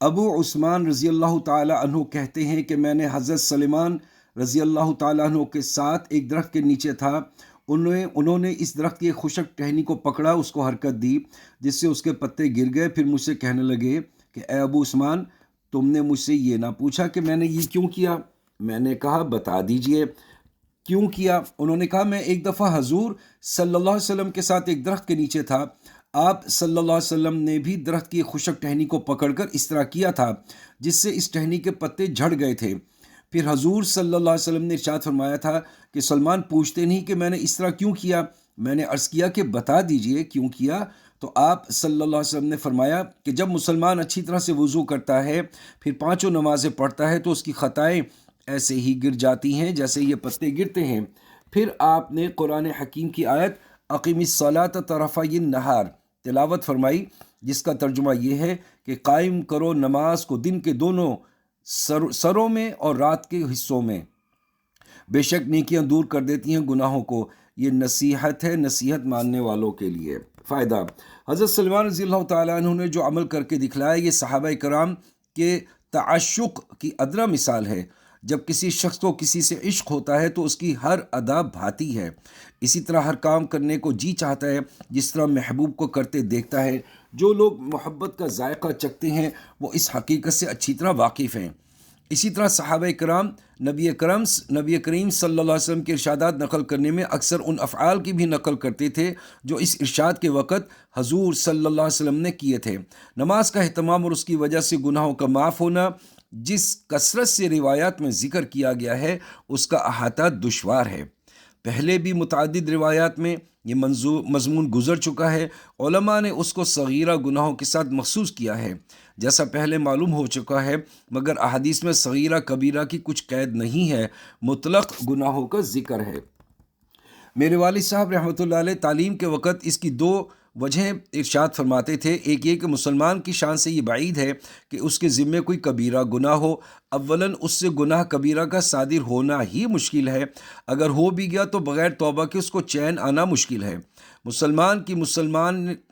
ابو عثمان رضی اللہ تعالیٰ عنہ کہتے ہیں کہ میں نے حضرت سلیمان رضی اللہ تعالیٰ عنہ کے ساتھ ایک درخت کے نیچے تھا۔ انہوں نے اس درخت کی خشک ٹہنی کو پکڑا، اس کو حرکت دی جس سے اس کے پتے گر گئے۔ پھر مجھ سے کہنے لگے کہ اے ابو عثمان، تم نے مجھ سے یہ نہ پوچھا کہ میں نے یہ کیوں کیا؟ میں نے کہا بتا دیجئے کیوں کیا؟ انہوں نے کہا میں ایک دفعہ حضور صلی اللہ علیہ وسلم کے ساتھ ایک درخت کے نیچے تھا۔ آپ صلی اللہ علیہ وسلم نے بھی درخت کی خشک ٹہنی کو پکڑ کر اس طرح کیا تھا جس سے اس ٹہنی کے پتے جھڑ گئے تھے۔ پھر حضور صلی اللہ علیہ وسلم نے ارشاد فرمایا تھا کہ سلمان پوچھتے نہیں کہ میں نے اس طرح کیوں کیا؟ میں نے عرض کیا کہ بتا دیجئے کیوں کیا؟ تو آپ صلی اللہ علیہ وسلم نے فرمایا کہ جب مسلمان اچھی طرح سے وضو کرتا ہے، پھر پانچوں نمازیں پڑھتا ہے، تو اس کی خطائیں ایسے ہی گر جاتی ہیں جیسے یہ پتے گرتے ہیں۔ پھر آپ نے قرآن حکیم کی آیت اقیم الصلاۃ طرفی النہار تلاوت فرمائی، جس کا ترجمہ یہ ہے کہ قائم کرو نماز کو دن کے دونوں سروں میں اور رات کے حصوں میں، بے شک نیکیاں دور کر دیتی ہیں گناہوں کو۔ یہ نصیحت ہے، نصیحت ماننے والوں کے لیے۔ فائدہ: حضرت سلمان رضی اللہ تعالیٰ عنہ نے جو عمل کر کے دکھلایا، یہ صحابہ کرام کے تعشق کی ادنا مثال ہے۔ جب کسی شخص کو کسی سے عشق ہوتا ہے تو اس کی ہر ادا بھاتی ہے، اسی طرح ہر کام کرنے کو جی چاہتا ہے جس طرح محبوب کو کرتے دیکھتا ہے۔ جو لوگ محبت کا ذائقہ چکھتے ہیں وہ اس حقیقت سے اچھی طرح واقف ہیں۔ اسی طرح صحابہ کرام نبی کریم صلی اللہ علیہ وسلم کے ارشادات نقل کرنے میں اکثر ان افعال کی بھی نقل کرتے تھے جو اس ارشاد کے وقت حضور صلی اللہ علیہ وسلم نے کیے تھے۔ نماز کا اہتمام اور اس کی وجہ سے گناہوں کا معاف ہونا جس کثرت سے روایات میں ذکر کیا گیا ہے، اس کا احاطہ دشوار ہے۔ پہلے بھی متعدد روایات میں یہ مضمون گزر چکا ہے۔ علماء نے اس کو صغیرہ گناہوں کے ساتھ مخصوص کیا ہے جیسا پہلے معلوم ہو چکا ہے، مگر احادیث میں صغیرہ کبیرہ کی کچھ قید نہیں ہے، مطلق گناہوں کا ذکر ہے۔ میرے والد صاحب رحمۃ اللہ علیہ تعلیم کے وقت اس کی دو وجہیں ارشاد فرماتے تھے۔ ایک یہ کہ مسلمان کی شان سے یہ بعید ہے کہ اس کے ذمے کوئی کبیرہ گناہ ہو۔ اولاً اس سے گناہ کبیرہ کا صادر ہونا ہی مشکل ہے، اگر ہو بھی گیا تو بغیر توبہ کے اس کو چین آنا مشکل ہے۔ مسلمان کی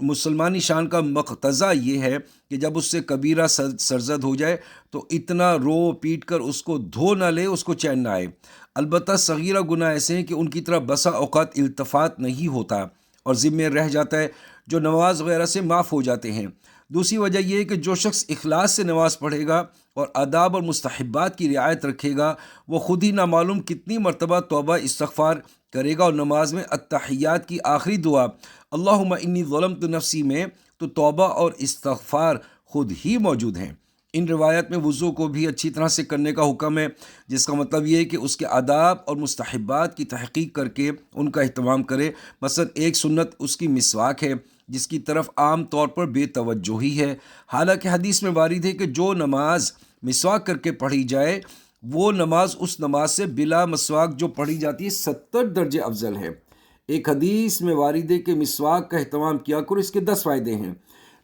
مسلمانی شان کا مقتضا یہ ہے کہ جب اس سے کبیرہ سرزد ہو جائے تو اتنا رو پیٹ کر اس کو دھو نہ لے اس کو چین نہ آئے۔ البتہ صغیرہ گناہ ایسے ہیں کہ ان کی طرح بسا اوقات التفات نہیں ہوتا اور ذمے رہ جاتا ہے، جو نماز وغیرہ سے معاف ہو جاتے ہیں۔ دوسری وجہ یہ ہے کہ جو شخص اخلاص سے نماز پڑھے گا اور آداب اور مستحبات کی رعایت رکھے گا، وہ خود ہی نامعلوم کتنی مرتبہ توبہ استغفار کرے گا، اور نماز میں التحیات کی آخری دعا اللہم انی ظلمت نفسی میں تو توبہ اور استغفار خود ہی موجود ہیں۔ ان روایت میں وضو کو بھی اچھی طرح سے کرنے کا حکم ہے، جس کا مطلب یہ ہے کہ اس کے آداب اور مستحبات کی تحقیق کر کے ان کا اہتمام کرے۔ مثلا ایک سنت اس کی مسواک ہے، جس کی طرف عام طور پر بے توجہی ہے، حالانکہ حدیث میں وارد ہے کہ جو نماز مسواک کر کے پڑھی جائے وہ نماز اس نماز سے بلا مسواک جو پڑھی جاتی ہے 70 درجے افضل ہے۔ ایک حدیث میں وارد ہے کہ مسواک کا اہتمام کیا کرو، اس کے 10 فائدے ہیں۔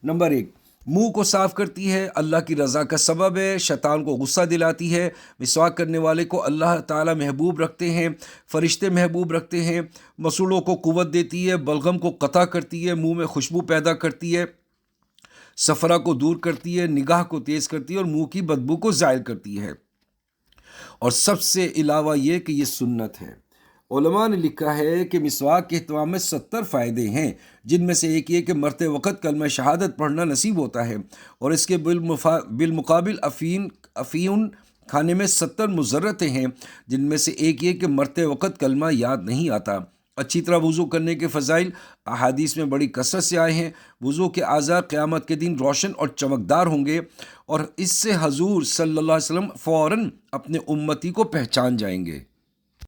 نمبر 1، منہ کو صاف کرتی ہے، اللہ کی رضا کا سبب ہے، شیطان کو غصہ دلاتی ہے۔ مسواک کرنے والے کو اللہ تعالی محبوب رکھتے ہیں، فرشتے محبوب رکھتے ہیں، مسوڑوں کو قوت دیتی ہے، بلغم کو قطع کرتی ہے، منہ میں خوشبو پیدا کرتی ہے، صفرا کو دور کرتی ہے، نگاہ کو تیز کرتی ہے اور منہ کی بدبو کو زائل کرتی ہے۔ اور سب سے علاوہ یہ کہ یہ سنت ہے۔ علماء نے لکھا ہے کہ مسواک کے اہتمام میں 70 فائدے ہیں، جن میں سے ایک یہ کہ مرتے وقت کلمہ شہادت پڑھنا نصیب ہوتا ہے، اور اس کے بالمقابل افیون کھانے میں 70 مضرتیں ہیں، جن میں سے ایک یہ کہ مرتے وقت کلمہ یاد نہیں آتا۔ اچھی طرح وضو کرنے کے فضائل احادیث میں بڑی کثرت سے آئے ہیں۔ وضو کے اعضاء قیامت کے دن روشن اور چمکدار ہوں گے، اور اس سے حضور صلی اللہ علیہ وسلم فوراً اپنے امتی کو پہچان جائیں گے۔